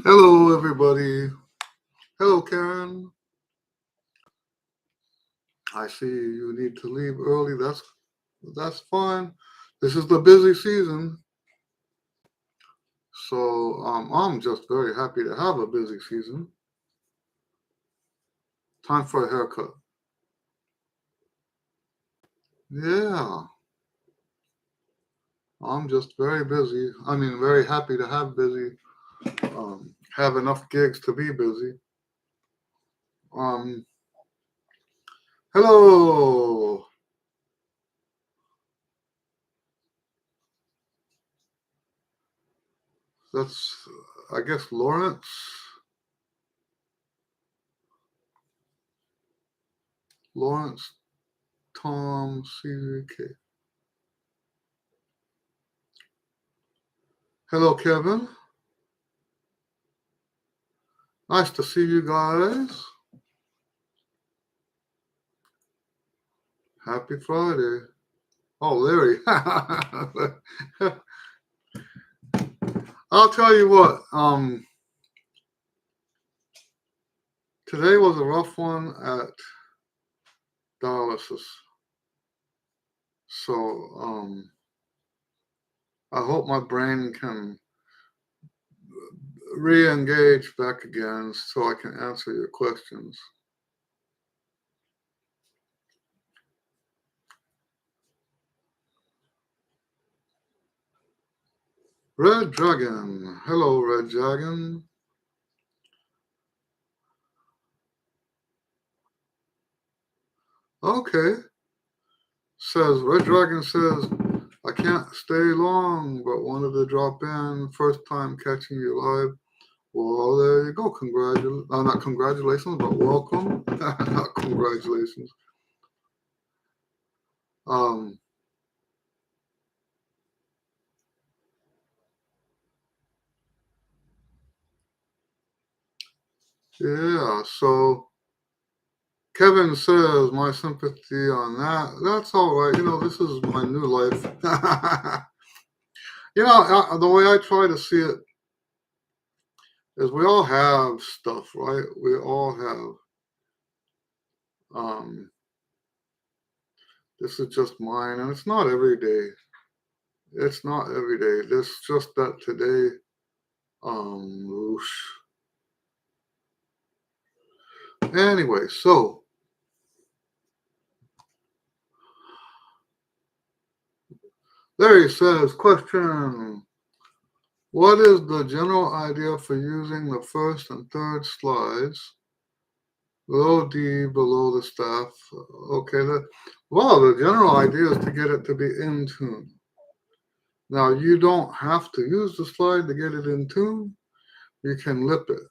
Hello, everybody. Hello, Karen. I see you need to leave early. That's fine. This is the busy season, so I'm just very happy to have a busy season. Time for a haircut. Yeah, I'm just very busy. I mean, very happy to have busy. Have enough gigs to be busy. Um, Hello. That's I guess Lawrence. Lawrence Tom CK. Hello, Kevin. Nice to see you guys. Happy Friday. Oh, Larry. I'll tell you what, today was a rough one at dialysis. So, I hope my brain can re-engage back again so I can answer your questions. Red Dragon. Hello, Red Dragon. Okay. Red Dragon says, I can't stay long, but wanted to drop in. First time catching you live. Well, there you go. Not congratulations, but welcome. Not congratulations. Um, yeah, so Kevin says, my sympathy on that. That's all right. This is my new life. The way I try to see it is we all have stuff, right? We all have. This is just mine, and it's not every day. It's not every day. It's just that today, whoosh. Anyway, so Larry says, question, what is the general idea for using the first and third slides? Low D below the staff. Okay, the general idea is to get it to be in tune. Now, you don't have to use the slide to get it in tune. You can lip it.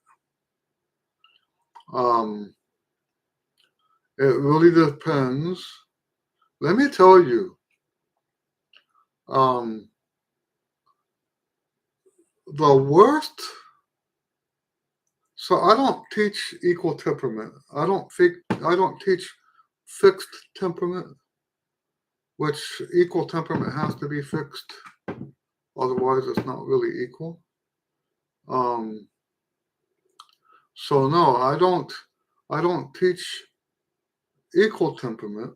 It really depends. Let me tell you, the worst. So I don't teach equal temperament. I don't teach fixed temperament, which equal temperament has to be fixed. Otherwise, it's not really equal. So no, I don't teach equal temperament.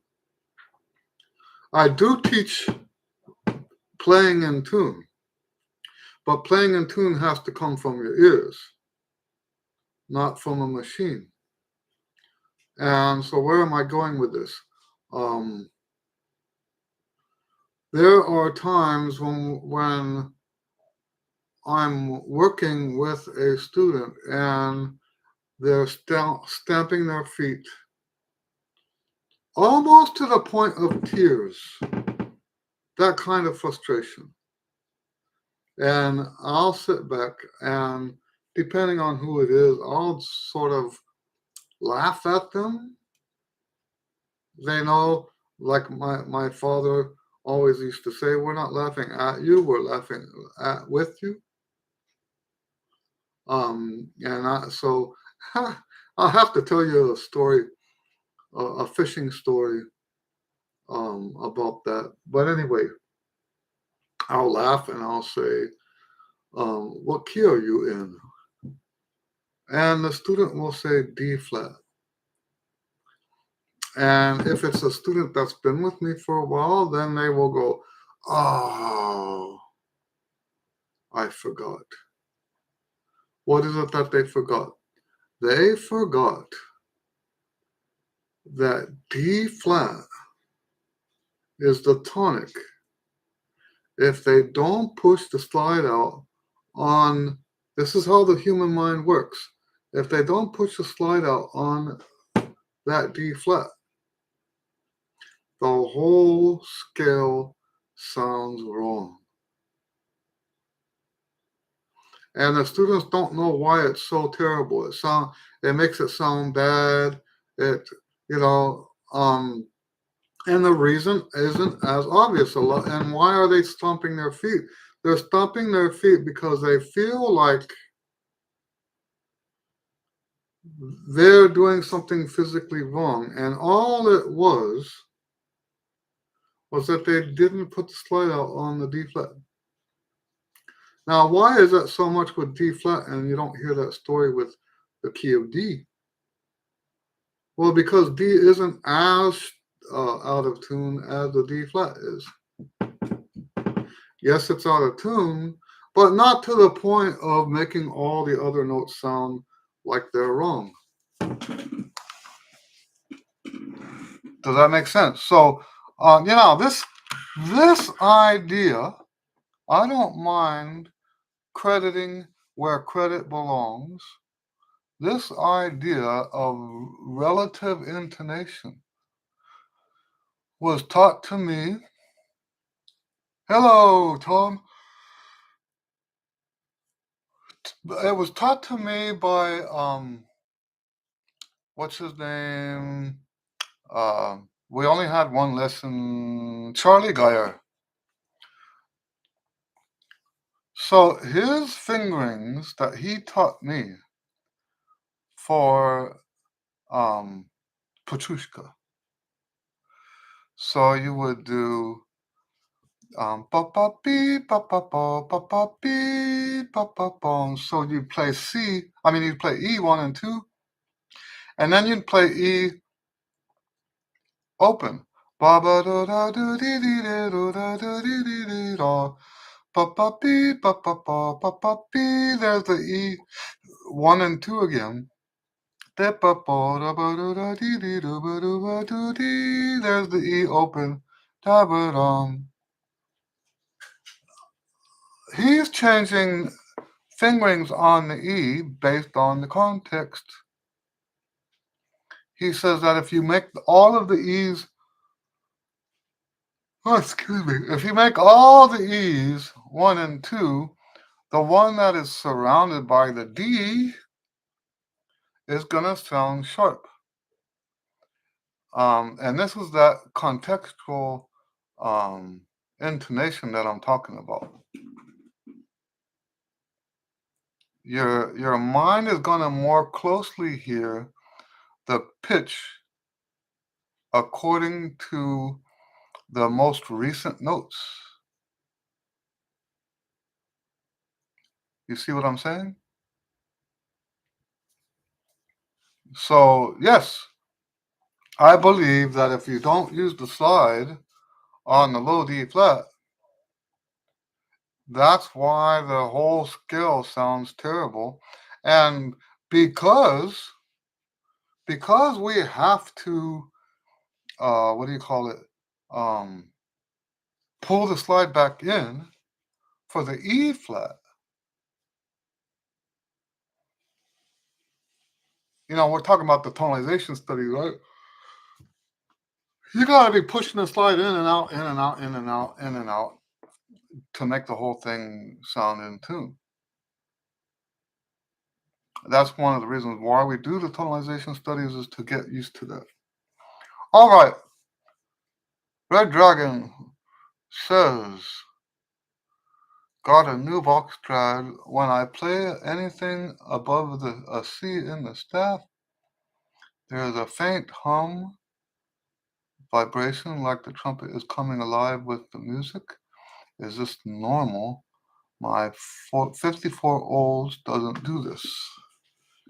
I do teach playing in tune, but playing in tune has to come from your ears, not from a machine. And so where am I going with this? There are times when I'm working with a student and they're stamping their feet almost to the point of tears, that kind of frustration. And I'll sit back and, depending on who it is, I'll sort of laugh at them. They know, like my father always used to say, we're not laughing at you, we're laughing with you. So I'll have to tell you a story, a fishing story about that. But anyway, I'll laugh and I'll say, what key are you in? and the student will say D flat. And if it's a student that's been with me for a while, then they will go, oh, I forgot. What is it that they forgot? They forgot that D flat is the tonic. If they don't push the slide out on, this is how the human mind works. If they don't push the slide out on that D flat, the whole scale sounds wrong. And the students don't know why it's so terrible. It makes it sound bad. It you know and the reason isn't as obvious a lot. And why are they stomping their feet? They're stomping their feet because they feel like they're doing something physically wrong. And all it was that they didn't put the slide out on the D flat. Now, why is that so much with D flat and you don't hear that story with the key of D? Well, because D isn't as out of tune as the D flat is. Yes, it's out of tune, but not to the point of making all the other notes sound like they're wrong. Does that make sense? So, this idea, I don't mind crediting where credit belongs. This idea of relative intonation was taught to me. Hello, Tom. It was taught to me by what's his name? We only had one lesson, Charlie Geyer. So his fingerings that he taught me for Petrushka. So you would do pa pa beep pa pa pa pa pa beep pa pa pa. So you play you play E1 and 2, and then you'd play E open. Ba ba da da do dee dee da da da dee dee dee da. Pa pa beep pa pa pa pa pa beep. There's the E1 and 2 again. There's the E open. He's changing fingerings on the E based on the context. He says that if you make all of the E's, if you make all the E's 1 and 2, the one that is surrounded by the D is going to sound sharp. And this is that contextual intonation that I'm talking about. Your mind is going to more closely hear the pitch according to the most recent notes. You see what I'm saying? So, yes, I believe that if you don't use the slide on the low D flat, that's why the whole scale sounds terrible. And because we have to pull the slide back in for the E flat. We're talking about the tonalization study, right? You gotta be pushing the slide in and out, in and out, in and out, in and out to make the whole thing sound in tune. That's one of the reasons why we do the tonalization studies, is to get used to that. All right. Red Dragon says, got a new box trad. When I play anything above a C in the staff, there's a faint hum, vibration, like the trumpet is coming alive with the music. Is this normal? My 54 olds doesn't do this.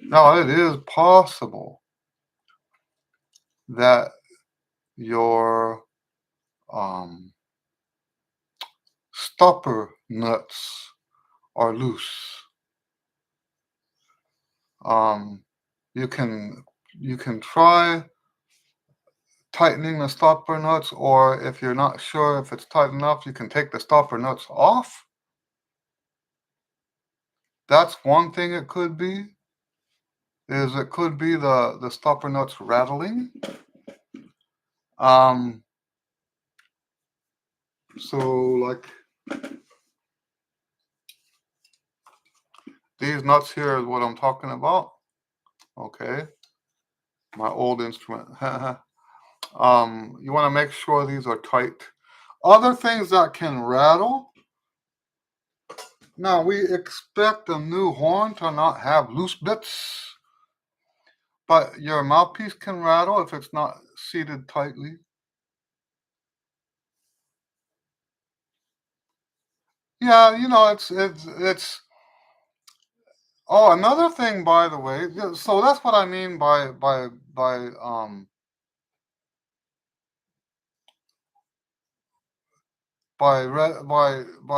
Now, it is possible that your um, stopper nuts are loose. Um, you can you can try tightening the stopper nuts, or if you're not sure if it's tight enough, you can take the stopper nuts off. That's one thing it could be, is it could be the stopper nuts rattling. Um, so like these nuts here is what I'm talking about. Okay, my old instrument. You want to make sure these are tight. Other things that can rattle. Now we expect a new horn to not have loose bits, but your mouthpiece can rattle if it's not seated tightly. Yeah, it's. Oh, another thing, by the way. So that's what I mean by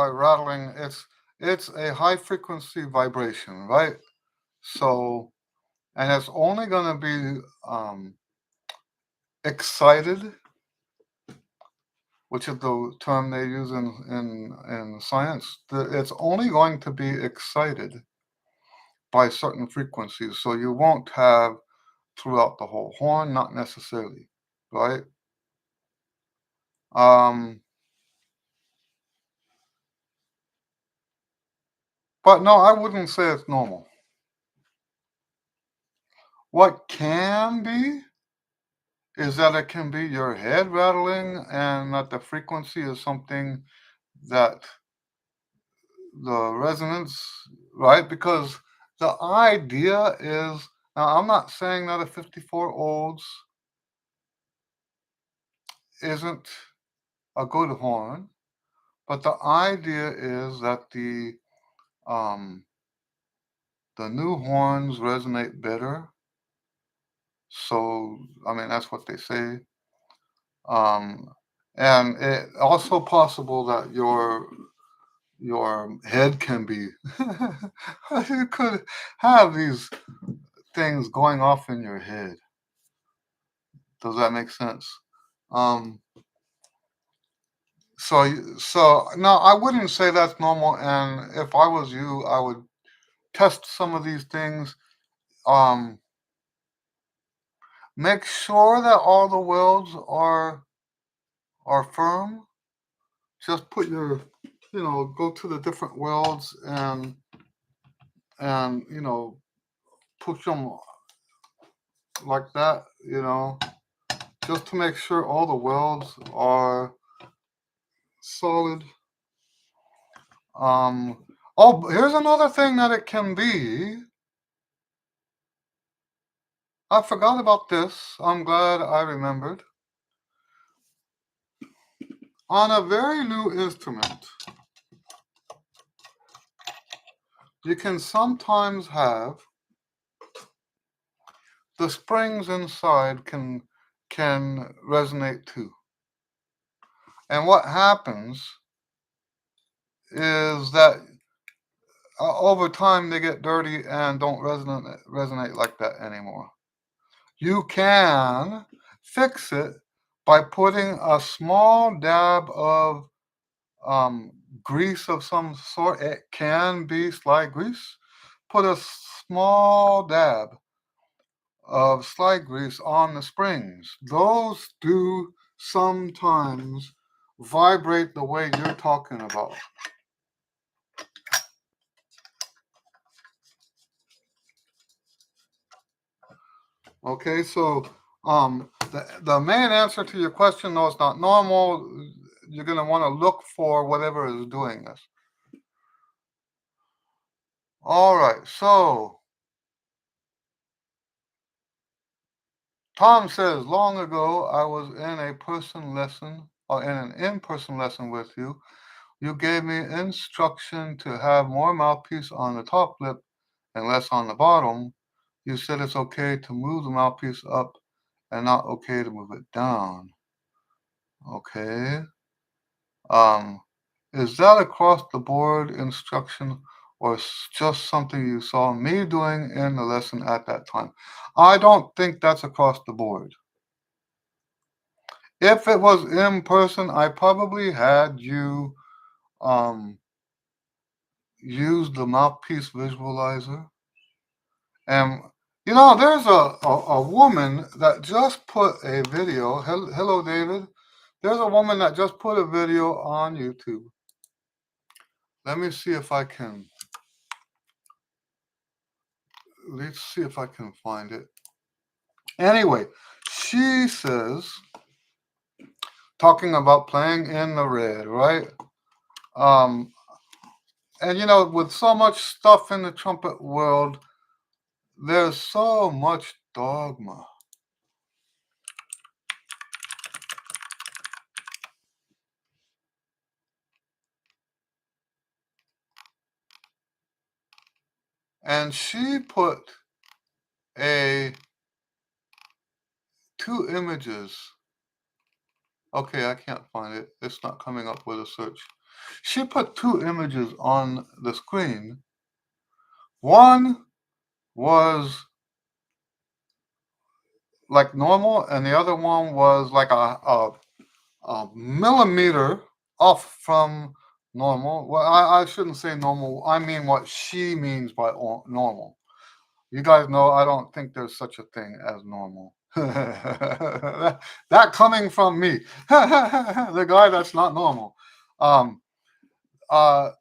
rattling. It's a high frequency vibration, right? So, and it's only going to be excited, which is the term they use in science. It's only going to be excited by certain frequencies. So you won't have throughout the whole horn, not necessarily, right? Um, but no, I wouldn't say it's normal. What can be is that it can be your head rattling and that the frequency is something that the resonance, right? Because the idea is, now I'm not saying that a 54 olds isn't a good horn, but the idea is that um, the new horns resonate better. So, I mean, that's what they say. Um, and it also possible that your head can be you could have these things going off in your head. Does that make sense? Um, so no, I wouldn't say that's normal. And if I was you, I would test some of these things. Um, make sure that all the welds are firm. Just put your, go to the different welds and push them like that. Just to make sure all the welds are solid. Oh, here's another thing that it can be. I forgot about this. I'm glad I remembered. On a very new instrument, you can sometimes have the springs inside can resonate too. And what happens is that over time they get dirty and don't resonate like that anymore. You can fix it by putting a small dab of um, grease of some sort. It can be slide grease. Put a small dab of slide grease on the springs. Those do sometimes vibrate the way you're talking about. Okay, so the main answer to your question, though, it's not normal. You're going to want to look for whatever is doing this. All right, so Tom says, long ago I was in a person lesson or in an in-person lesson with you. You gave me instruction to have more mouthpiece on the top lip and less on the bottom. You said it's okay to move the mouthpiece up and not okay to move it down. Okay. Um, is that across the board instruction or just something you saw me doing in the lesson at that time? I don't think that's across the board. If it was in person, I probably had you um, use the mouthpiece visualizer. And there's a woman that just put a video. Hello, David. There's a woman that just put a video on YouTube. Let me see if I can. Let's see if I can find it. Anyway, she says, talking about playing in the red, right? Um, and with so much stuff in the trumpet world, there's so much dogma. And she put a 2 images. Okay, I can't find it. It's not coming up with a search. She put 2 images on the screen. One was like normal, and the other one was like a millimeter off from normal. Well, I shouldn't say normal. I mean what she means by normal. You guys know I don't think there's such a thing as normal. that coming from me, the guy that's not normal. Um, uh,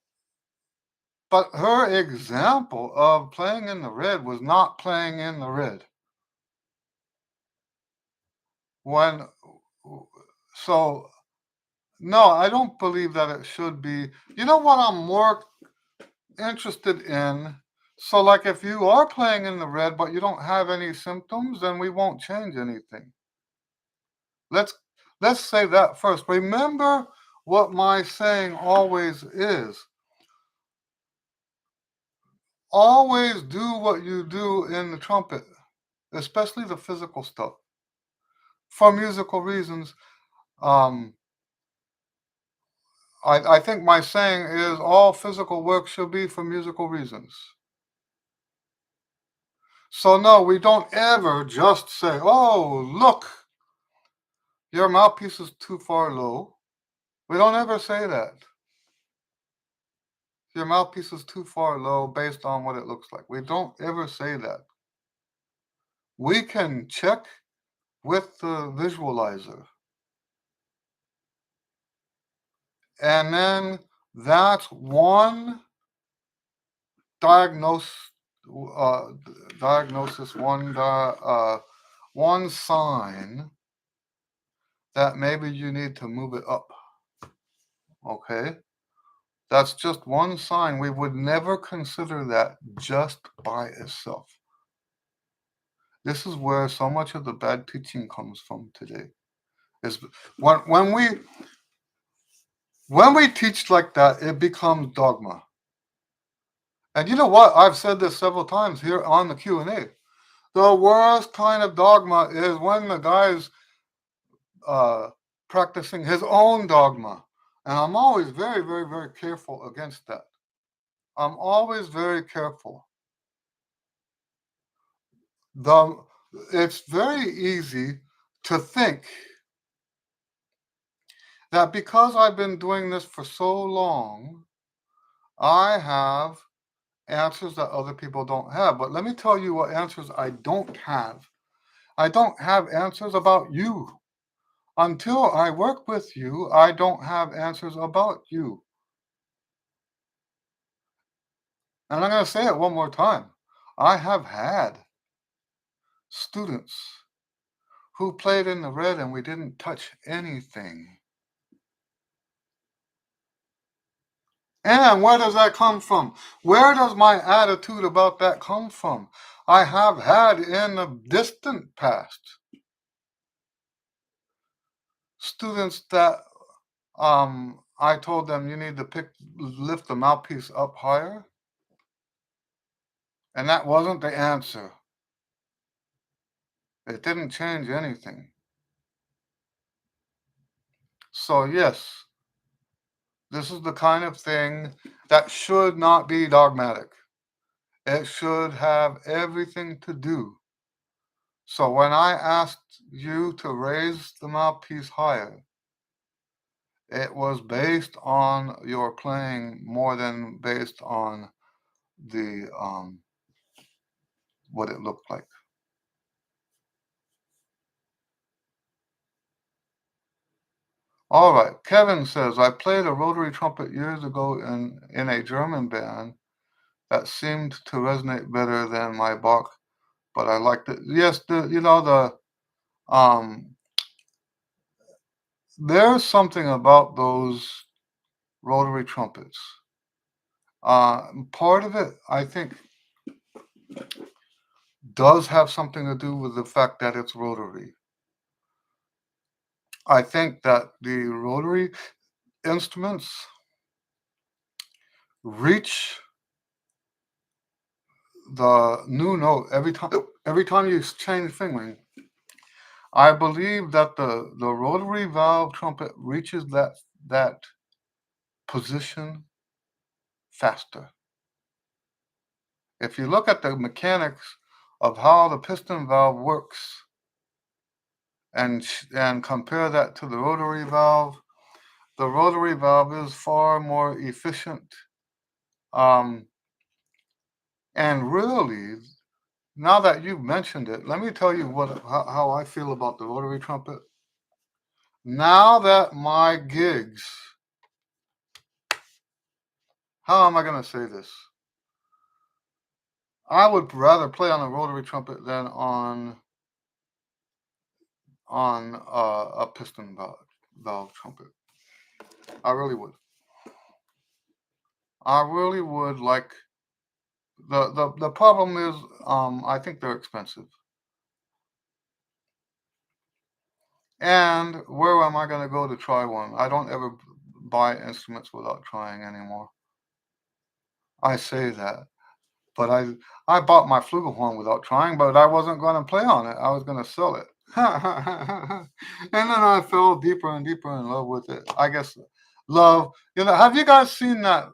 but her example of playing in the red was not playing in the red. When so no, I don't believe that it should be. You know what I'm more interested in? So like if you are playing in the red but you don't have any symptoms, then we won't change anything. Let's say that first. Remember what my saying always is. Always do what you do in the trumpet, especially the physical stuff. For musical reasons, um, I think my saying is all physical work should be for musical reasons. So no, we don't ever just say, oh, look, your mouthpiece is too far low. We don't ever say that. Your mouthpiece is too far low based on what it looks like. We don't ever say that. We can check with the visualizer. And then that's one diagnosis, one sign that maybe you need to move it up. Okay? That's just one sign. We would never consider that just by itself. This is where so much of the bad teaching comes from today. Is when we teach like that, it becomes dogma. And you know what? I've said this several times here on the Q and A. The worst kind of dogma is when the guy's practicing his own dogma. And I'm always very, very, very careful against that. I'm always very careful. It's very easy to think that because I've been doing this for so long, I have answers that other people don't have. But let me tell you what answers I don't have. I don't have answers about you. Until I work with you, I don't have answers about you. And I'm going to say it one more time. I have had students who played in the red and we didn't touch anything. And where does that come from? Where does my attitude about that come from? I have had in the distant past students that I told them you need to lift the mouthpiece up higher. And that wasn't the answer. It didn't change anything. So yes, this is the kind of thing that should not be dogmatic. It should have everything to do. So when I asked you to raise the mouthpiece higher, it was based on your playing more than based on the what it looked like. All right, Kevin says I played a rotary trumpet years ago in a German band that seemed to resonate better than my Bach, but I liked it. Yes, um there's something about those rotary trumpets. Part of it, I think, does have something to do with the fact that it's rotary. I think that the rotary instruments reach the new note every time you change fingering. I believe that the rotary valve trumpet reaches that position faster. If you look at the mechanics of how the piston valve works and compare that to the rotary valve is far more efficient. Um, and really, now that you've mentioned it, let me tell you how I feel about the rotary trumpet. Now that my gigs, how am I going to say this? I would rather play on a rotary trumpet than on a piston valve trumpet. I really would. I really would. Like the problem is, I think they're expensive. And where am I going to go to try one? I don't ever buy instruments without trying anymore. I say that, but I bought my flugelhorn without trying, but I wasn't going to play on it. I was going to sell it. And then I fell deeper and deeper in love with it. I guess love. Have you guys seen that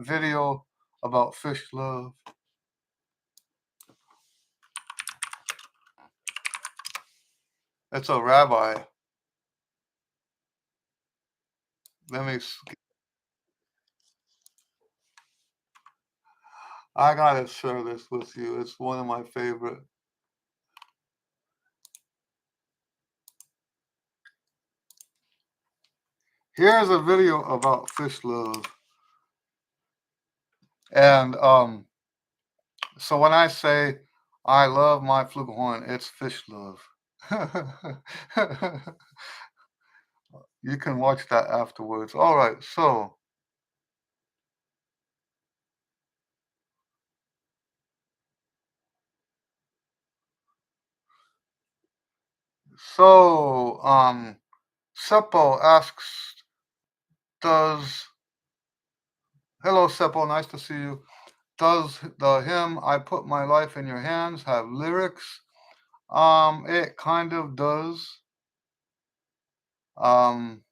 video about fish love? It's a rabbi. Let me. I gotta share this with you. It's one of my favorite. Here's a video about fish love. And so when I say I love my flugelhorn, it's fish love. You can watch that afterwards. All right, so Seppo asks, does hello Seppo, nice to see you. Does the hymn I Put My Life in Your Hands have lyrics? It kind of does. Um,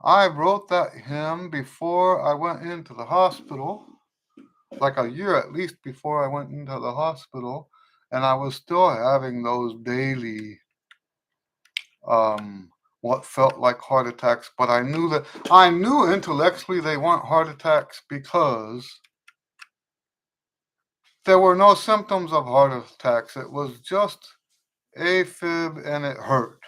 I wrote that hymn before I went into the hospital, like a year at least before I went into the hospital, and I was still having those daily, what felt like heart attacks, but I knew intellectually they weren't heart attacks because there were no symptoms of heart attacks. It was just AFib and it hurt.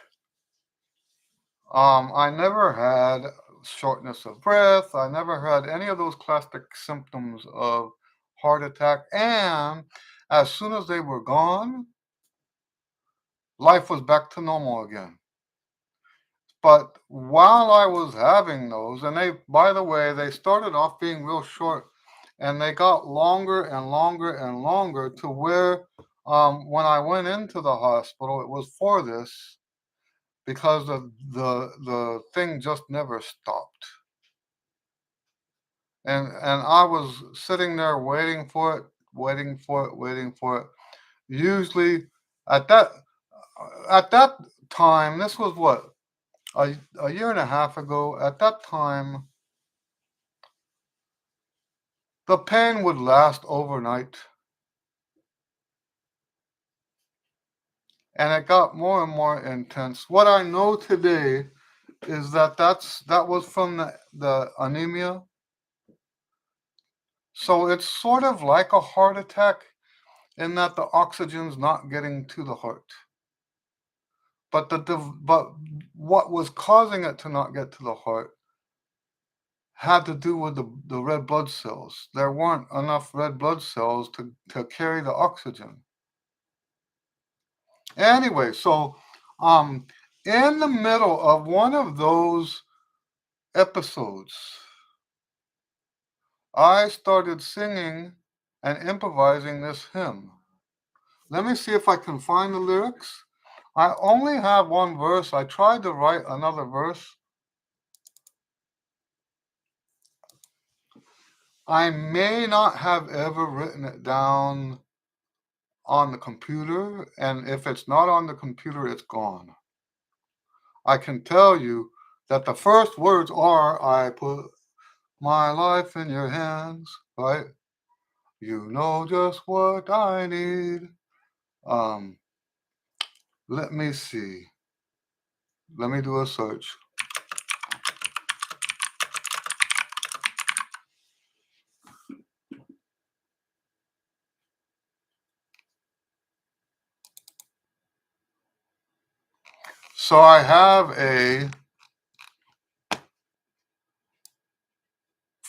I never had shortness of breath. I never had any of those classic symptoms of heart attack. And as soon as they were gone, life was back to normal again. But while I was having those, and by the way, they started off being real short and they got longer and longer and longer to where when I went into the hospital, it was for this because the thing just never stopped. And I was sitting there waiting for it, waiting for it, waiting for it. Usually at that at that time, this was what, a year and a half ago. At that time, the pain would last overnight, and it got more and more intense. What I know today is that that was from the anemia. So it's sort of like a heart attack in that the oxygen's not getting to the heart. But what was causing it to not get to the heart had to do with the red blood cells. There weren't enough red blood cells to carry the oxygen. Anyway, so um in the middle of one of those episodes, I started singing and improvising this hymn. Let me see if I can find the lyrics. I only have one verse. I tried to write another verse. I may not have ever written it down on the computer, and if it's not on the computer, it's gone. I can tell you that the first words are, I put my life in your hands, right? You know just what I need. Um, Let me see. Let me do a search. So I have a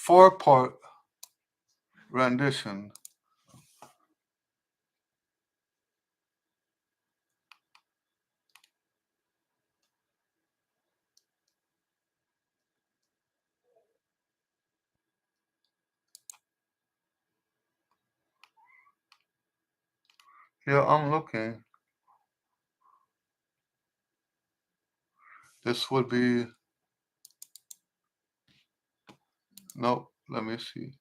4-part rendition. Yeah, I'm looking. This would be, nope, let me see.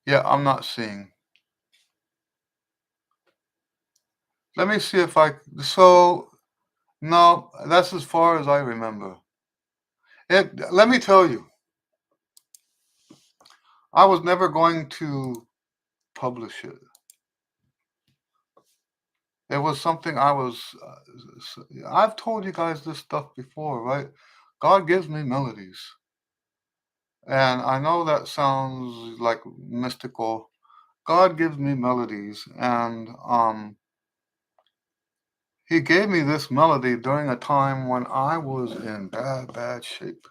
Yeah, I'm not seeing. Let me see if so, no, that's as far as I remember. Let me tell you, I was never going to publish it. It was something I've told you guys this stuff before, right? God gives me melodies. And I know that sounds like mystical. God gives me melodies, and He gave me this melody during a time when I was in bad shape,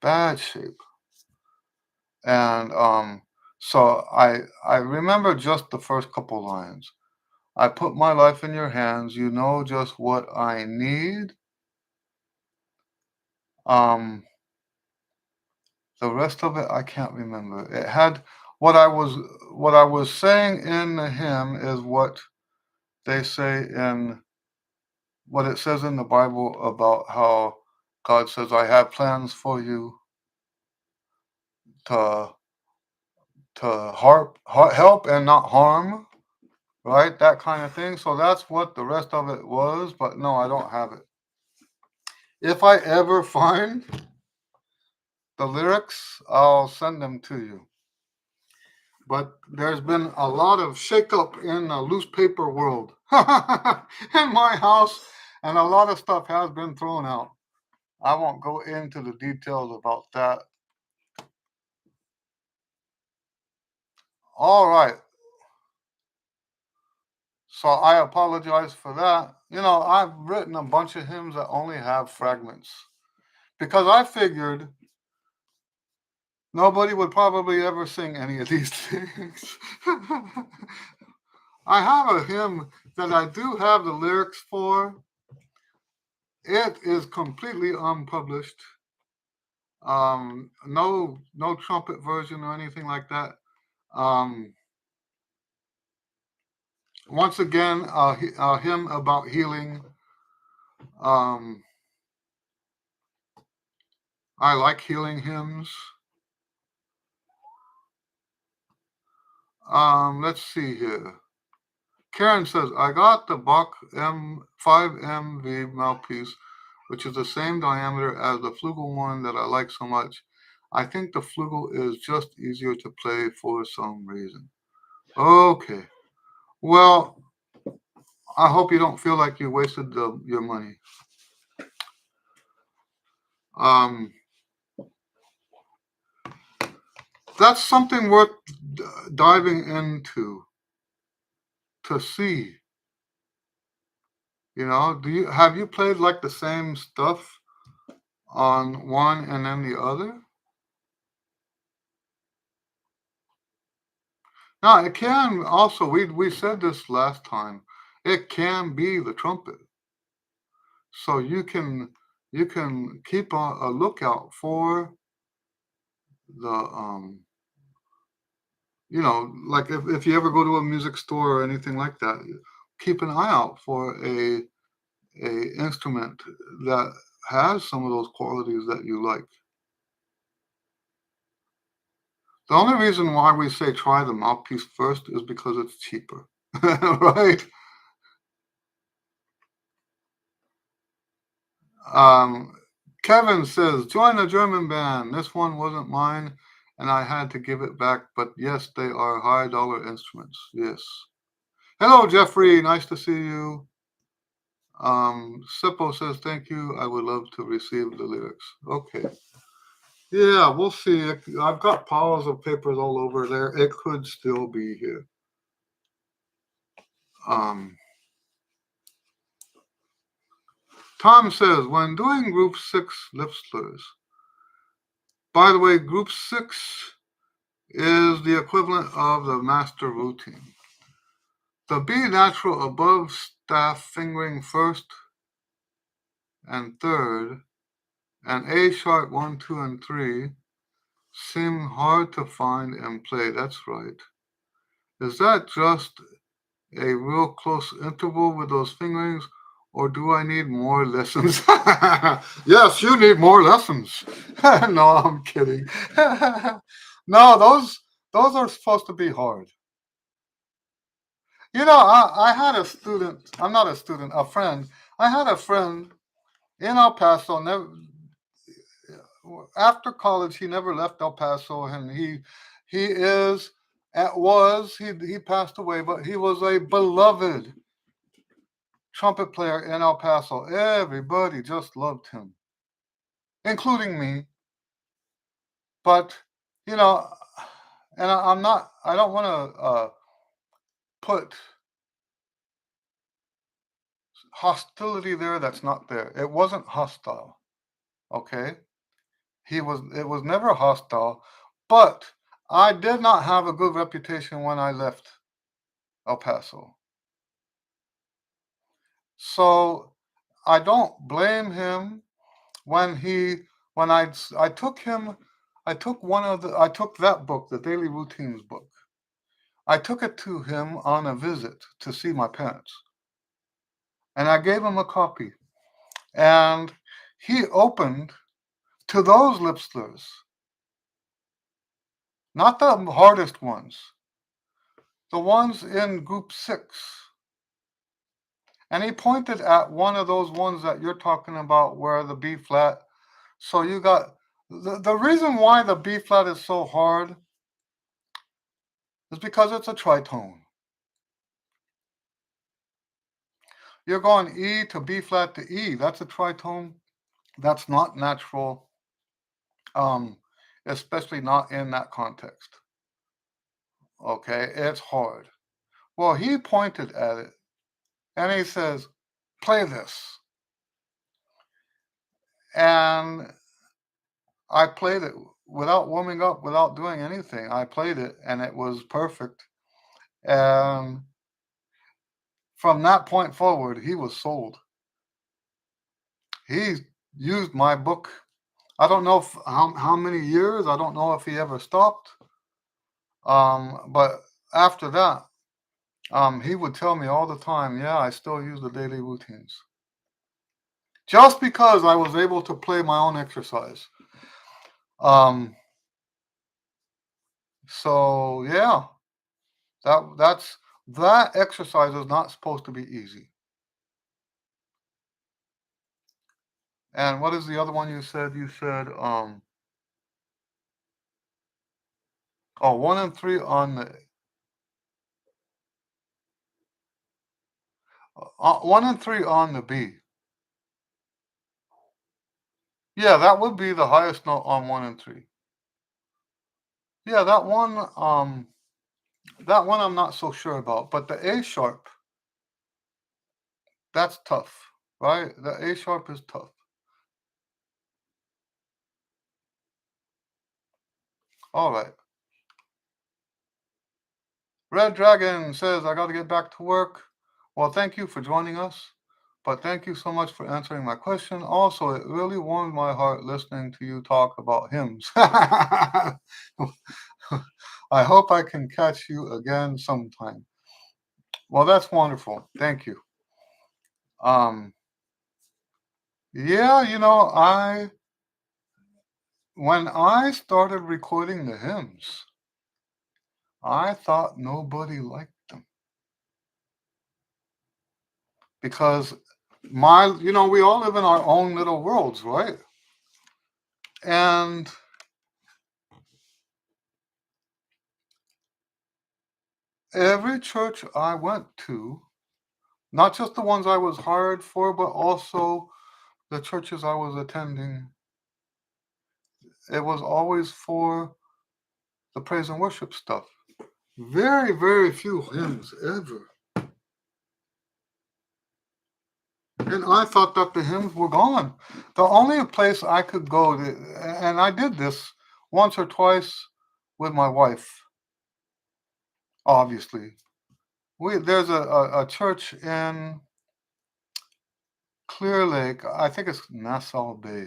bad shape, and so I remember just the first couple lines. I put my life in your hands. You know just what I need. Um, the rest of it I can't remember. It had what I was what I was saying in the hymn is what they say in what it says in the Bible about how God says, I have plans for you to help and not harm, right? That kind of thing. So that's what the rest of it was, but no, I don't have it. If I ever find the lyrics, I'll send them to you. But there's been a lot of shakeup in the loose paper world in my house, and a lot of stuff has been thrown out. I won't go into the details about that. All right. So I apologize for that. I've written a bunch of hymns that only have fragments because I figured nobody would probably ever sing any of these things. I have a hymn that I do have the lyrics for. It is completely unpublished. No trumpet version or anything like that. Um, Once again, a hymn about healing. Um, I like healing hymns. Let's see here. Karen says, I got the Bach M5MV mouthpiece, which is the same diameter as the Flugel one that I like so much. I think the Flugel is just easier to play for some reason. Okay. Well, I hope you don't feel like you wasted your money. Um, that's something worth diving into to see. Have you played like the same stuff on one and then the other? Now it can also. We said this last time. It can be the trumpet, so you can keep a lookout for the like if you ever go to a music store or anything like that, keep an eye out for a instrument that has some of those qualities that you like. The only reason why we say try the mouthpiece first is because it's cheaper, right? Um, Kevin says, join a German band. This one wasn't mine, and I had to give it back. But yes, they are high dollar instruments. Yes. Hello, Jeffrey. Nice to see you. Sippo says, thank you. I would love to receive the lyrics. Okay. Yeah, we'll see. I've got piles of papers all over there. It could still be here. Um, Tom says, when doing group 6 lip slurs, by the way, group 6 is the equivalent of the master routine. The B natural above staff fingering first and third, and A sharp 1, 2, and 3 seem hard to find and play. That's right. Is that just a real close interval with those fingerings, or do I need more lessons? Yes, you need more lessons. No, I'm kidding. No, those are supposed to be hard. I had a student. I'm not a student. A friend. I had a friend in El Paso. Never after college, he never left El Paso, and he is was he passed away, but he was a beloved trumpet player in El Paso. Everybody just loved him, including me. But you know, and I'm not. I don't want to put hostility there. That's not there. It wasn't hostile. Okay. It was never hostile, but I did not have a good reputation when I left El Paso. So I don't blame him when I took him I took that book, the Daily Routines book. I took it to him on a visit to see my parents. And I gave him a copy. And he opened to those lip slurs. Not the hardest ones. The ones in group 6. And he pointed at one of those ones that you're talking about where the B flat. So you got the reason why the B flat is so hard is because it's a tritone. You're going E to B flat to E. That's a tritone. That's not natural, especially not in that context. Okay, it's hard. Well, he pointed at it and he says, play this. And I played it without warming up, without doing anything. I played it and it was perfect. And from that point forward, he was sold. He used my book. I don't know how many years. I don't know if he ever stopped. But after that, he would tell me all the time, yeah, I still use the daily routines. Just because I was able to play my own exercise. So, yeah. That exercise is not supposed to be easy. And what is the other one you said? You said 1 and 3 on the 1 and 3 on the B. Yeah, that would be the highest note on 1 and 3. Yeah, that one I'm not so sure about, but the A sharp, that's tough, right? The A sharp is tough. All right. Red Dragon says, I got to get back to work. Well, thank you for joining us, but thank you so much for answering my question. Also, it really warmed my heart listening to you talk about hymns. I hope I can catch you again sometime. Well, that's wonderful. Thank you. Yeah, when I started recording the hymns, I thought nobody liked them because we all live in our own little worlds, right? And every church I went to, not just the ones I was hired for, but also the churches I was attending, it was always for the praise and worship stuff. Very, very few hymns ever. And I thought that the hymns were gone. The only place I could go, and I did this once or twice with my wife, obviously. There's a church in Clear Lake, I think it's Nassau Bay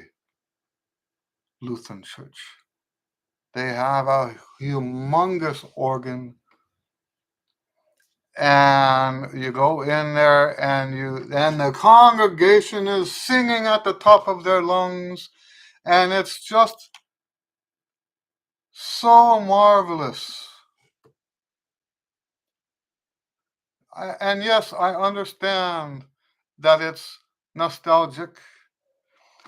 Lutheran Church. They have a humongous organ, and you go in there and the congregation is singing at the top of their lungs, and it's just so marvelous. And yes, I understand that it's nostalgic.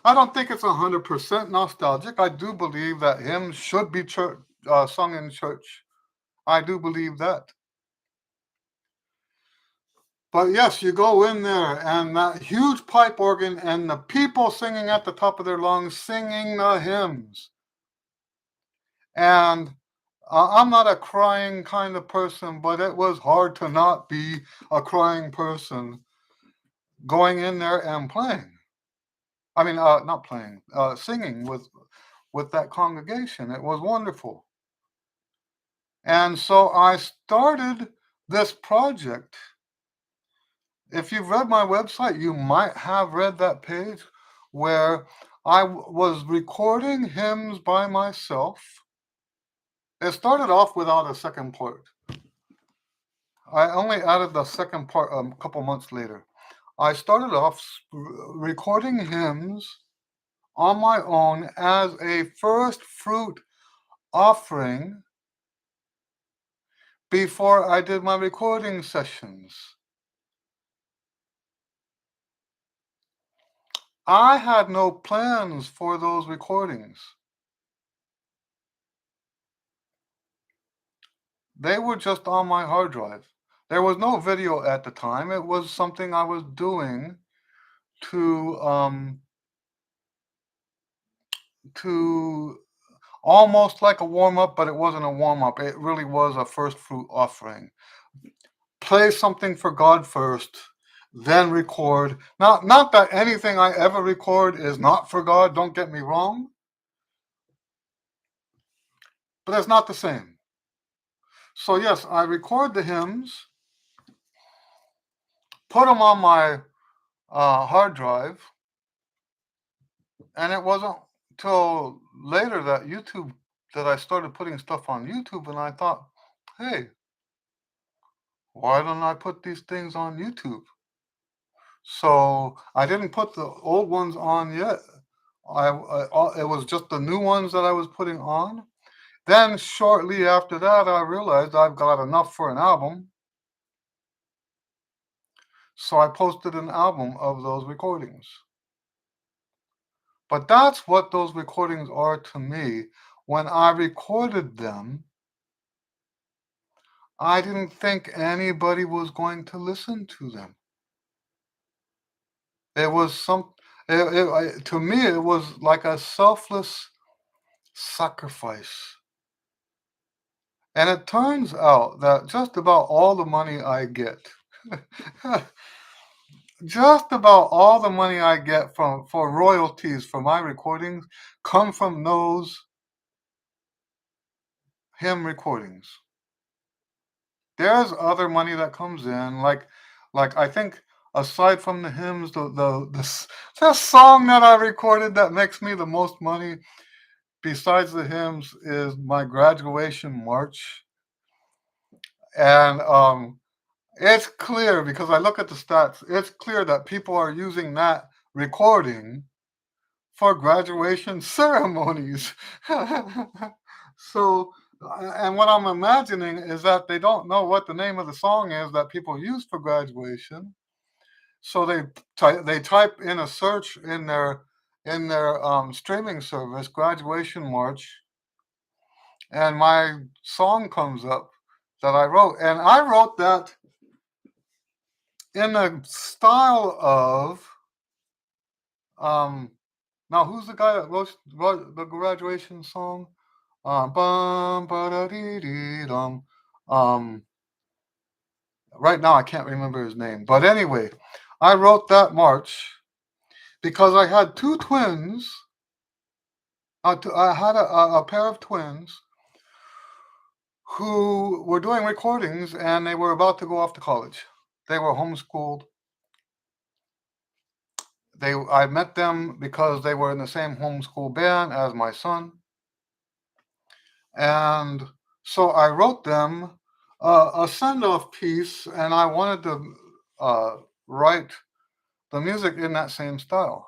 I don't think it's 100% nostalgic. I do believe that hymns should be sung in church. I do believe that. But yes, you go in there and that huge pipe organ and the people singing at the top of their lungs, singing the hymns. And I'm not a crying kind of person, but it was hard to not be a crying person going in there and playing. I mean, not playing, singing with that congregation. It was wonderful. And so I started this project. If you've read my website, you might have read that page where I was recording hymns by myself. It started off without a second part. I only added the second part a couple months later. I started off recording hymns on my own as a first fruit offering before I did my recording sessions. I had no plans for those recordings. They were just on my hard drive. There was no video at the time. It was something I was doing to almost like a warm-up, but it wasn't a warm-up. It really was a first fruit offering. Play something for God first, then record. Not that anything I ever record is not for God, don't get me wrong, but it's not the same. So yes, I record the hymns, put them on my hard drive, and it wasn't till later that I started putting stuff on YouTube, and I thought, hey, why don't I put these things on YouTube? So I didn't put the old ones on yet. It was just the new ones that I was putting on. Then shortly after that, I realized I've got enough for an album. So I posted an album of those recordings. But that's what those recordings are to me. When I recorded them, I didn't think anybody was going to listen to them. It was to me, it was like a selfless sacrifice. And it turns out that just about all the money I get, just about all the money I get for royalties for my recordings come from those hymn recordings. There's other money that comes in, like I think aside from the hymns, the song that I recorded that makes me the most money besides the hymns is my graduation march. And it's clear because I look at the stats, it's clear that people are using that recording for graduation ceremonies. So, and what I'm imagining is that they don't know what the name of the song is that people use for graduation. So they type in a search in their streaming service, graduation march, and my song comes up that I wrote, and I wrote that in a style of now who's the guy that wrote the graduation song? Bum ba da dee dee dum. Um, right now I can't remember his name, but anyway, I wrote that march because I had two twins. I had a pair of twins who were doing recordings and they were about to go off to college. They were homeschooled. I met them because they were in the same homeschool band as my son. And so I wrote them a send-off piece, and I wanted to write the music in that same style.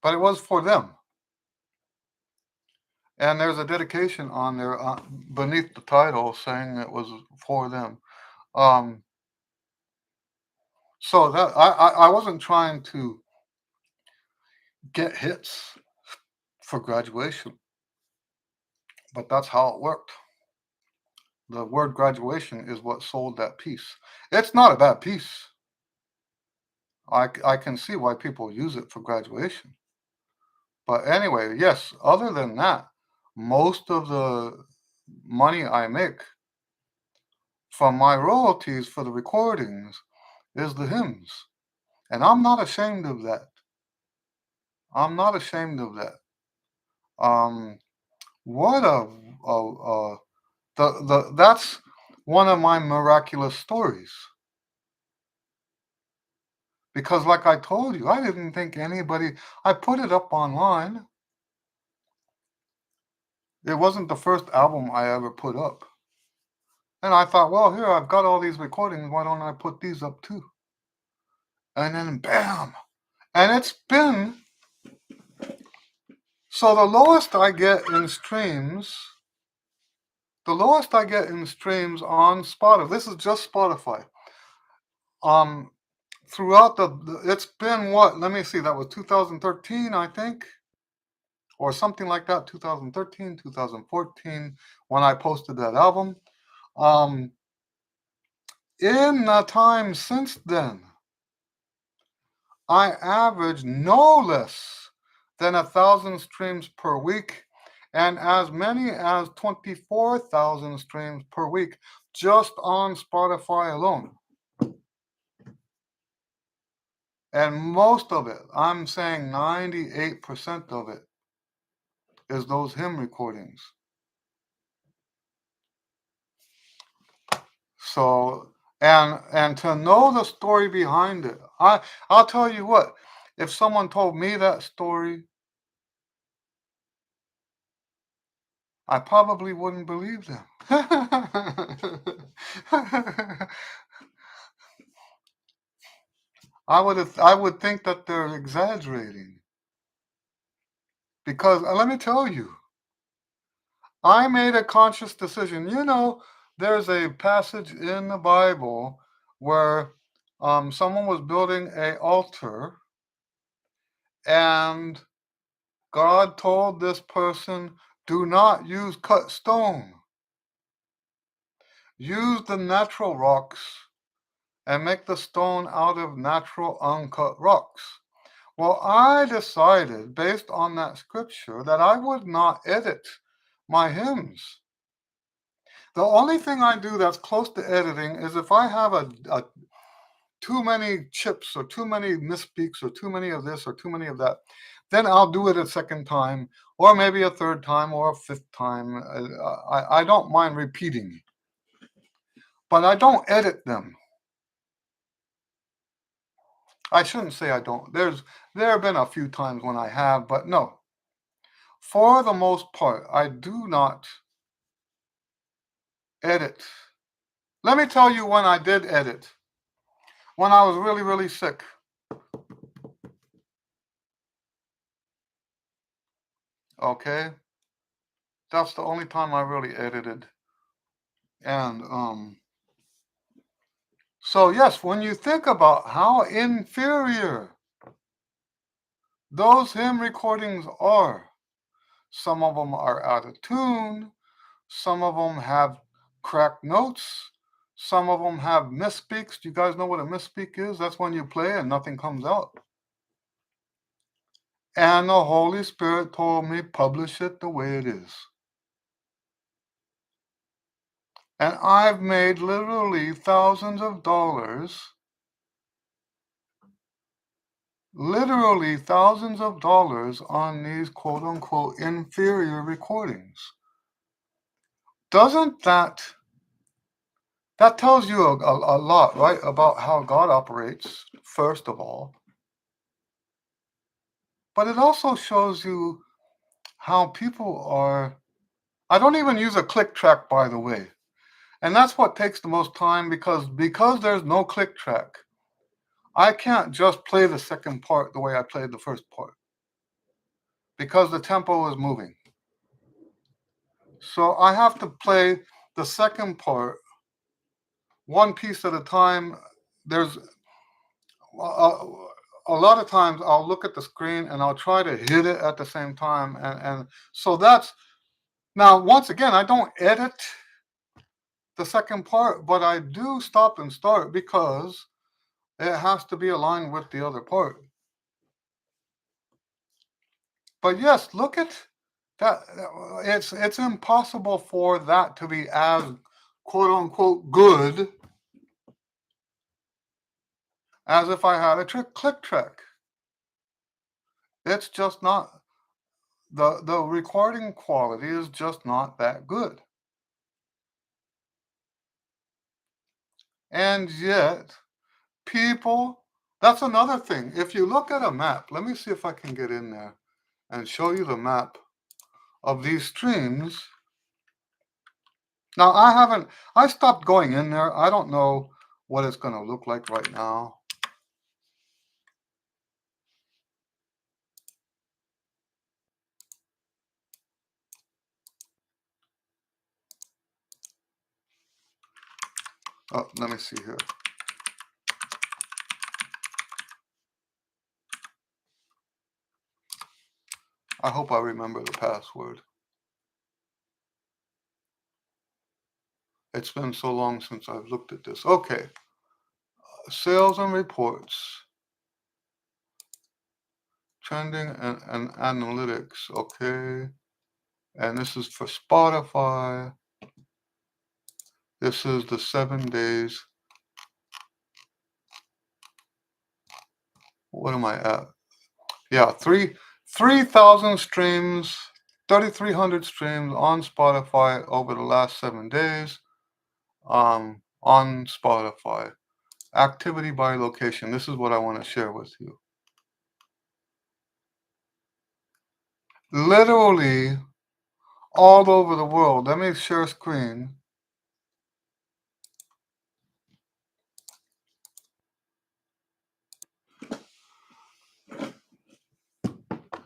But it was for them. And there's a dedication on there beneath the title saying it was for them. Um, so that I wasn't trying to get hits for graduation, but that's how it worked. The word graduation is what sold that piece. It's not a bad piece. I can see why people use it for graduation. But anyway, yes, other than that, most of the money I make from my royalties for the recordings is the hymns. And I'm not ashamed of that. I'm not ashamed of that. Um, what that's one of my miraculous stories. Because like I told you, I didn't think anybody, I put it up online. It wasn't the first album I ever put up. And I thought, well, here, I've got all these recordings. Why don't I put these up too? And then bam. And it's been, so the lowest I get in streams, on Spotify, this is just Spotify. Throughout it's been what? Let me see, that was 2013, I think, or something like that, 2013, 2014, when I posted that album. In the time since then, I average no less than 1,000 streams per week and as many as 24,000 streams per week just on Spotify alone. And most of it, I'm saying 98% of it, is those hymn recordings. So, and to know the story behind it, I'll tell you what, if someone told me that story, I probably wouldn't believe them. I would think that they're exaggerating. Because let me tell you, I made a conscious decision. There's a passage in the Bible where someone was building an altar, and God told this person, do not use cut stone. Use the natural rocks and make the stone out of natural uncut rocks. Well, I decided, based on that scripture, that I would not edit my hymns. The only thing I do that's close to editing is if I have a too many chips or too many misspeaks or too many of this or too many of that, then I'll do it a second time or maybe a third time or a fifth time. I don't mind repeating, but I don't edit them. I shouldn't say I don't. There have been a few times when I have, but no. For the most part, I do not edit. Let me tell you when I did edit. When I was really, really sick. Okay? That's the only time I really edited. And so yes, when you think about how inferior those hymn recordings are, some of them are out of tune, some of them have cracked notes, some of them have misspeaks. Do you guys know what a misspeak is? That's when you play and nothing comes out. And the Holy Spirit told me, publish it the way it is. And I've made literally thousands of dollars, on these quote unquote inferior recordings. Doesn't that tells you a lot, right, about how God operates, first of all. But it also shows you how people are. I don't even use a click track, by the way. And that's what takes the most time because there's no click track. I can't just play the second part the way I played the first part because the tempo is moving. So I have to play the second part one piece at a time. There's a lot of times I'll look at the screen and I'll try to hit it at the same time. And so that's, now, once again, I don't edit the second part, but I do stop and start because it has to be aligned with the other part. But yes, look at that. It's impossible for that to be as quote unquote good as if I had a click track. It's just not, the recording quality is just not that good. And yet, people, that's another thing. If you look at a map, let me see if I can get in there and show you the map of these streams. Now, I stopped going in there. I don't know what it's going to look like right now. Oh, let me see here. I hope I remember the password. It's been so long since I've looked at this. Okay. Sales and reports. Trending and analytics. Okay. And this is for Spotify. This is the 7 days. What am I at? Yeah, 3,000 streams, 3,300 streams on Spotify over the last 7 days. On Spotify. Activity by location. This is what I want to share with you. Literally all over the world. Let me share screen.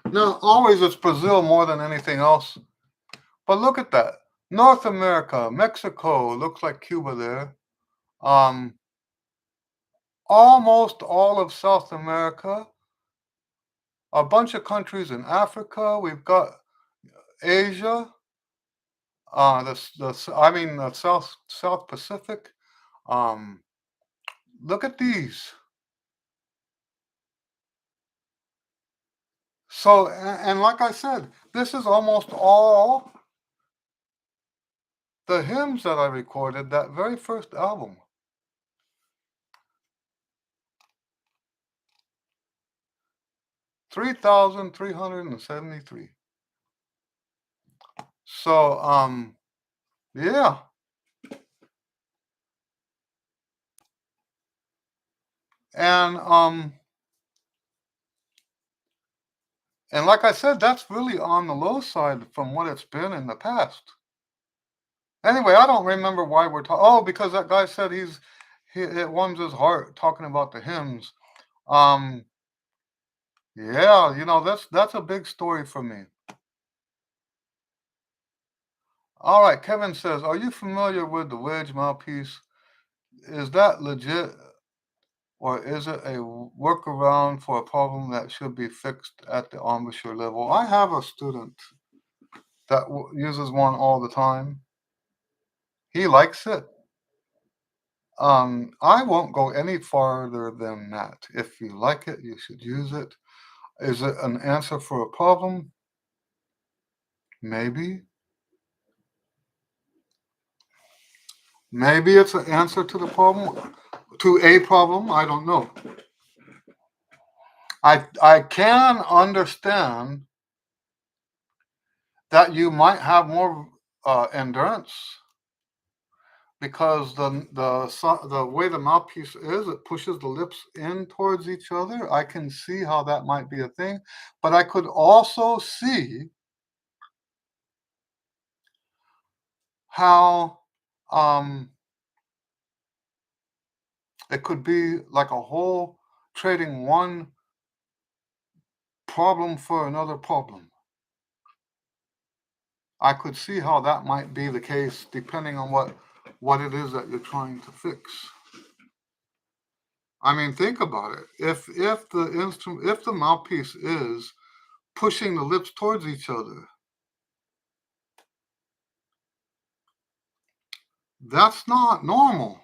Now, always it's Brazil more than anything else. But look at that. North America, Mexico, looks like Cuba there. Um, Almost all of South America, a bunch of countries in Africa. We've got Asia, the South Pacific. Um, Look at these. So, and like I said, this is almost all the hymns that I recorded, that very first album. 3,373. So, yeah. And and like I said, that's really on the low side from what it's been in the past. Anyway, I don't remember why we're talking. Oh, because that guy said it warms his heart talking about the hymns. Um, yeah, that's a big story for me. All right, Kevin says, are you familiar with the wedge mouthpiece? Is that legit, or is it a workaround for a problem that should be fixed at the embouchure level? I have a student that uses one all the time. He likes it. I won't go any farther than that. If you like it, you should use it. Is it an answer for a problem? Maybe. Maybe it's an answer to the problem, to a problem. I don't know. I can understand that you might have more endurance because the way the mouthpiece is, it pushes the lips in towards each other. I can see how that might be a thing, but I could also see how it could be like a whole trading one problem for another problem. I could see how that might be the case depending on what it is that you're trying to fix. I mean, think about it. If the mouthpiece is pushing the lips towards each other, that's not normal,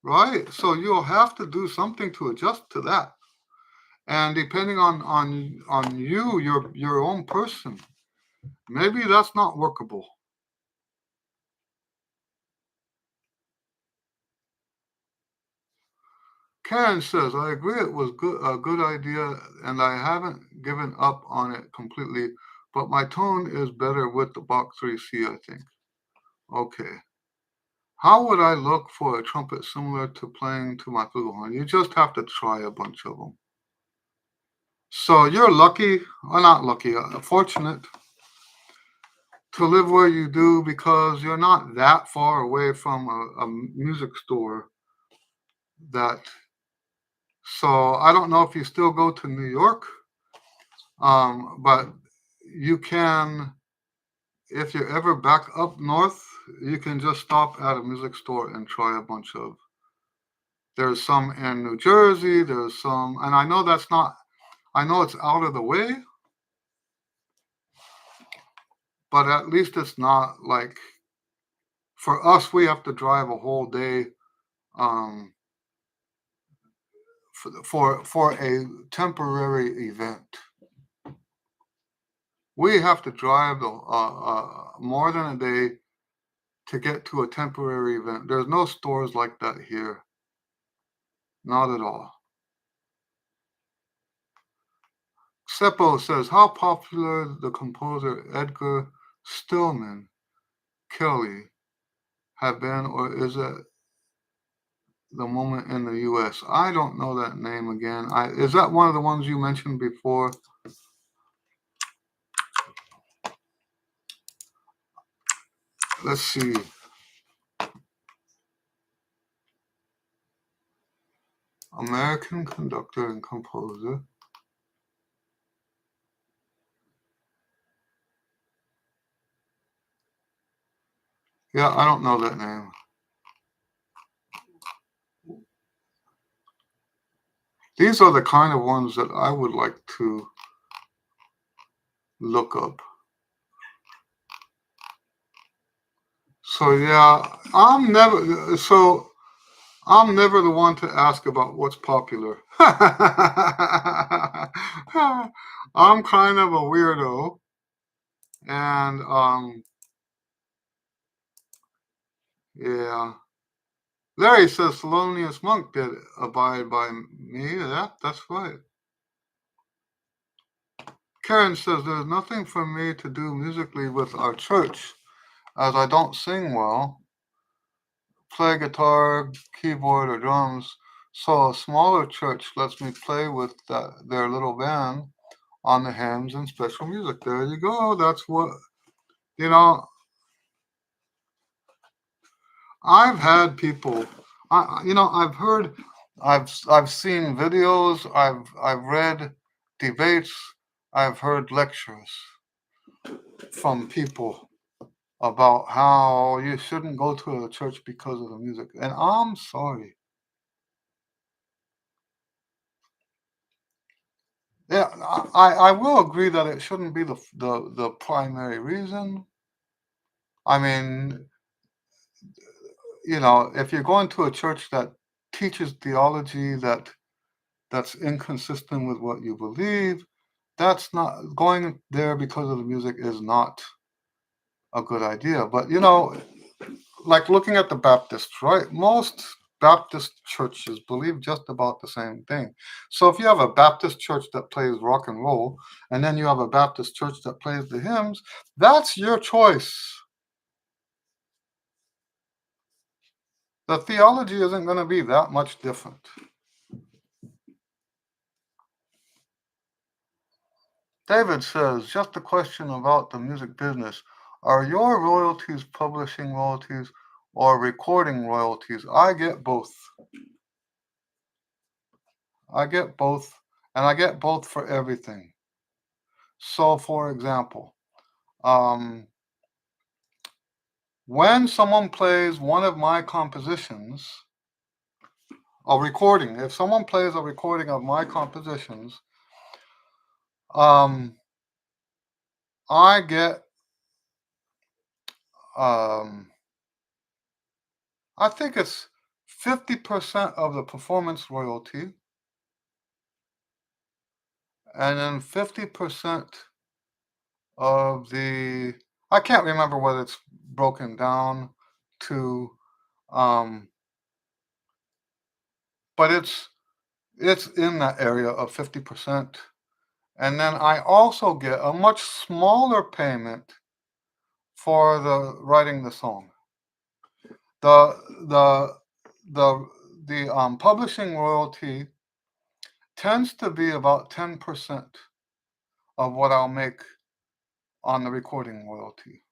right? So you'll have to do something to adjust to that. And depending on you, your own person, maybe that's not workable. Karen says, I agree it was a good idea, and I haven't given up on it completely, but my tone is better with the Bach 3C, I think. Okay. How would I look for a trumpet similar to playing to my flugelhorn? You just have to try a bunch of them. So you're lucky, or not lucky, fortunate to live where you do because you're not that far away from a music store that. So I don't know if you still go to New York, but you can, if you're ever back up north, you can just stop at a music store and try a bunch of. There's some in New Jersey, there's some, and I know it's out of the way, but at least it's not like, for us, we have to drive a whole day um, for a temporary event. We have to drive more than a day to get to a temporary event. There's no stores like that here. Not at all. Seppo says, how popular the composer Edgar Stillman Kelly have been, or is it the moment in the U.S.? I don't know that name again. Is that one of the ones you mentioned before? Let's see. American conductor and composer. Yeah, I don't know that name. These are the kind of ones that I would like to look up. So yeah, I'm never the one to ask about what's popular. I'm kind of a weirdo, and yeah. Larry says Thelonious Monk did abide by me. Yeah, that's right. Karen says there's nothing for me to do musically with our church, as I don't sing well, play guitar, keyboard, or drums. So a smaller church lets me play with their little band on the hymns and special music. There you go. That's what, you know, I've had people, I've heard, I've seen videos, I've read debates, I've heard lectures from people about how you shouldn't go to a church because of the music. And I'm sorry. Yeah, I will agree that it shouldn't be the primary reason. I mean, if you're going to a church that teaches theology that's inconsistent with what you believe, that's not going there because of the music is not a good idea. But like looking at the Baptists, right? Most Baptist churches believe just about the same thing. So if you have a Baptist church that plays rock and roll, and then you have a Baptist church that plays the hymns, that's your choice. The theology isn't going to be that much different. David says, just a question about the music business. Are your royalties publishing royalties or recording royalties? I get both. I get both, and I get both for everything. So, for example, when someone plays one of my compositions, a recording, if someone plays a recording of my compositions, I get, I think it's 50% of the performance royalty, and then 50% of I can't remember what it's broken down to, um, but it's in that area of 50%. And then I also get a much smaller payment for the writing the song. The the the publishing royalty tends to be about 10% of what I'll make on the recording royalty.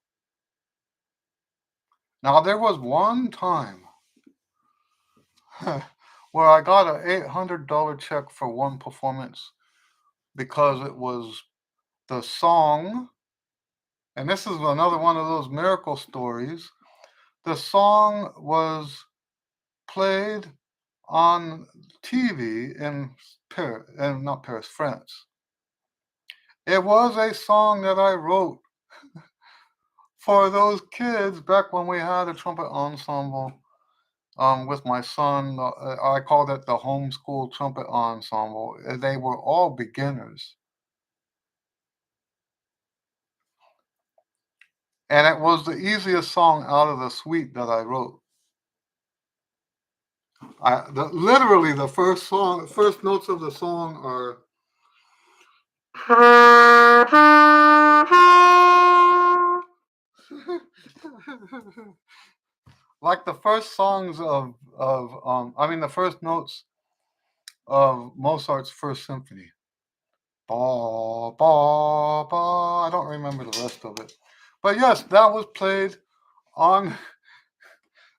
Now there was one time where I got an $800 check for one performance because it was the song, and this is another one of those miracle stories. The song was played on TV in Paris, and not Paris, France. It was a song that I wrote for those kids back when we had a trumpet ensemble with my son. I called it the homeschool trumpet ensemble. They were all beginners. And it was the easiest song out of the suite that I wrote. Literally, the first notes of the song are. Like the first songs the first notes of Mozart's First Symphony. Ba ba ba. I don't remember the rest of it, but yes, that was played on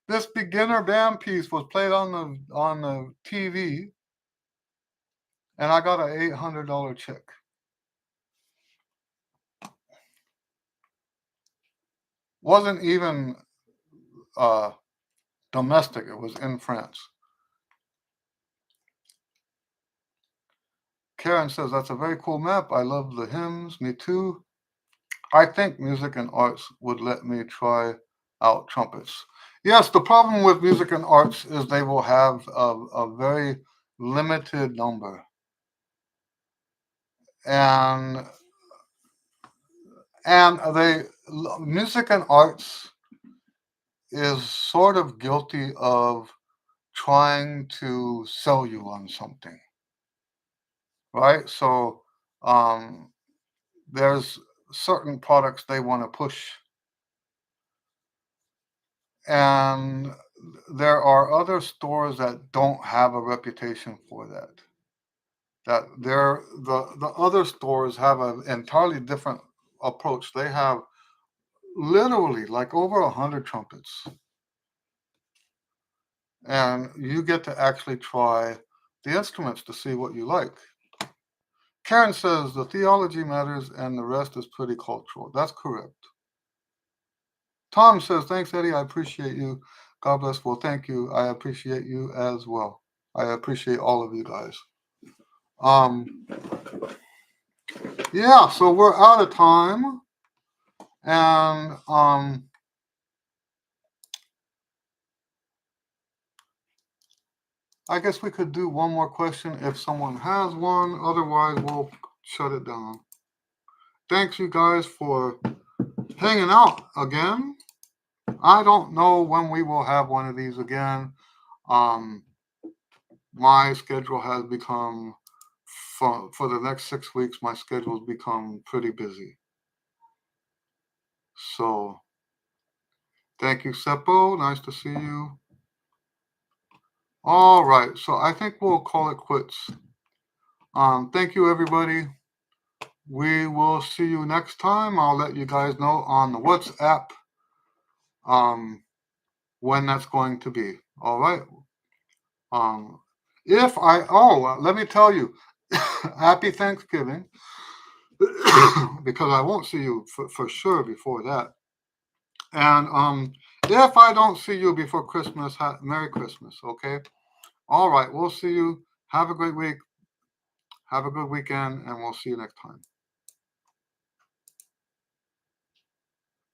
this beginner band piece was played on the TV, and I got an $800 check. Wasn't even domestic. It was in France. Karen says, that's a very cool map. I love the hymns. Me too. I think music and arts would let me try out trumpets. Yes, the problem with music and arts is they will have a very limited number. And they music and arts is sort of guilty of trying to sell you on something, right? So there's certain products they want to push, and there are other stores that don't have a reputation for that. That the other stores have an entirely different approach. They have literally like over 100 trumpets, and you get to actually try the instruments to see what you like. Karen says the theology matters and the rest is pretty cultural. That's correct. Tom says, thanks, Eddie. I appreciate you. God bless. Well, thank you. I appreciate you as well. I appreciate all of you guys. Yeah, so we're out of time. And I guess we could do one more question if someone has one. Otherwise, we'll shut it down. Thanks, you guys, for hanging out again. I don't know when we will have one of these again. My schedule has become, for the next 6 weeks, my schedule has become pretty busy. So, thank you, Seppo. Nice to see you. All right, so I think we'll call it quits. Thank you, everybody. We will see you next time. I'll let you guys know on the WhatsApp when that's going to be. All right. Let me tell you, happy Thanksgiving, because I won't see you for sure before that. And if I don't see you before Christmas, Merry Christmas, okay? All right, we'll see you. Have a great week. Have a good weekend, and we'll see you next time.